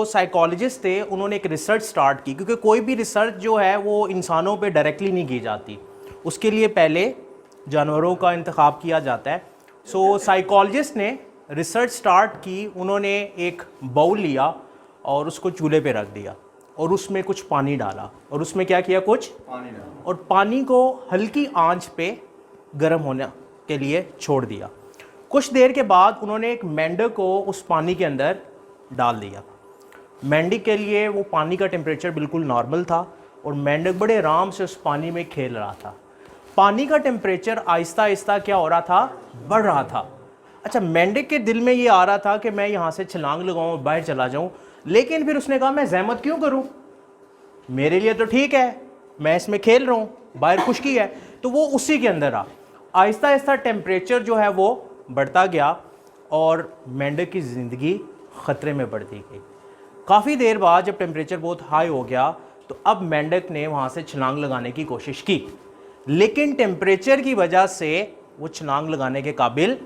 Psychologist थे, उन्होंने एक रिसर्च स्टार्ट की, क्योंकि कोई भी रिसर्च जो है वो इंसानों पे डायरेक्टली नहीं की जाती, उसके लिए पहले जानवरों का इंतखाब किया जाता है। सो साइकोलॉजिस्ट ने रिसर्च स्टार्ट की, उन्होंने एक बाउल लिया और उसको चूल्हे पे रख दिया और उसमें कुछ पानी डाला और उसमें क्या किया, कुछ पानी डाला और पानी को हल्की आंच पे गर्म होने के लिए छोड़ दिया। कुछ देर के बाद उन्होंने एक मेंढक को उस पानी के अंदर डाल दिया। मेंढक के लिए वो पानी का टेम्परेचर बिल्कुल नॉर्मल था और मेंढक बड़े आराम से उस पानी में खेल रहा था। पानी का टेम्परेचर आहिस्ता आहिस्ता क्या हो रहा था, बढ़ रहा था। अच्छा, मेंढक के दिल में ये आ रहा था कि मैं यहाँ से छलांग लगाऊँ, बाहर चला जाऊँ, लेकिन फिर उसने कहा मैं जहमत क्यों करूँ, मेरे लिए तो ठीक है, मैं इसमें खेल रहा हूँ, बाहर खुश्की है। तो वो उसी के अंदर आ आहिस्ता आहिस्ता टेम्परेचर जो है वो बढ़ता गया और मेंढक की ज़िंदगी ख़तरे में बढ़ती गई। काफ़ी देर बाद जब टेम्परेचर बहुत हाई हो गया तो अब मेंढक ने वहाँ से छलांग लगाने की कोशिश की, लेकिन टेम्परेचर की वजह से वो छलांग लगाने के काबिल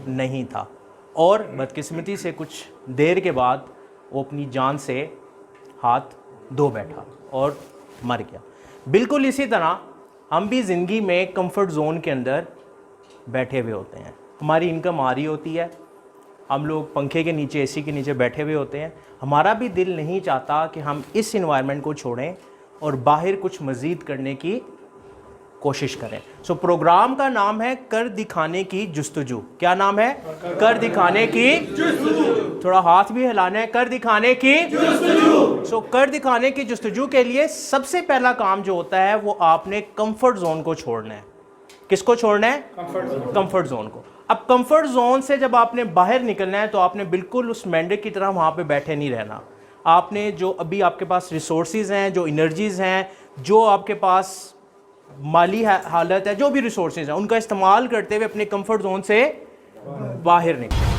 नहीं था और बदकिस्मती से कुछ देर के बाद वो अपनी जान से हाथ धो बैठा और मर गया। बिल्कुल इसी तरह हम भी ज़िंदगी में कंफर्ट जोन के अंदर बैठे हुए होते हैं। हमारी इनकम आ रही होती है, हम लोग पंखे के नीचे, एसी के नीचे बैठे हुए होते हैं, हमारा भी दिल नहीं चाहता कि हम इस इन्वायरमेंट को छोड़ें और बाहर कुछ मज़ीद करने की कोशिश करें। सो प्रोग्राम का नाम है कर दिखाने की जुस्तजू। क्या नाम है? कर दिखाने की जुस्तजू। थोड़ा हाथ भी हिलाना है, कर दिखाने की जुस्तजू। सो कर दिखाने की जुस्तजू के लिए सबसे पहला काम जो होता है वो आपने कंफर्ट जोन को छोड़ना है। किसको छोड़ना है? कंफर्ट जोन को। अब कंफर्ट जोन से जब आपने बाहर निकलना है तो आपने बिल्कुल उस मेंढक की तरह वहाँ पे बैठे नहीं रहना। आपने जो अभी आपके पास रिसोर्सेज हैं, जो एनर्जीज हैं, जो आपके पास माली हालत है, जो भी रिसोर्सेज हैं, उनका इस्तेमाल करते हुए अपने कंफर्ट जोन से बाहर निकलें।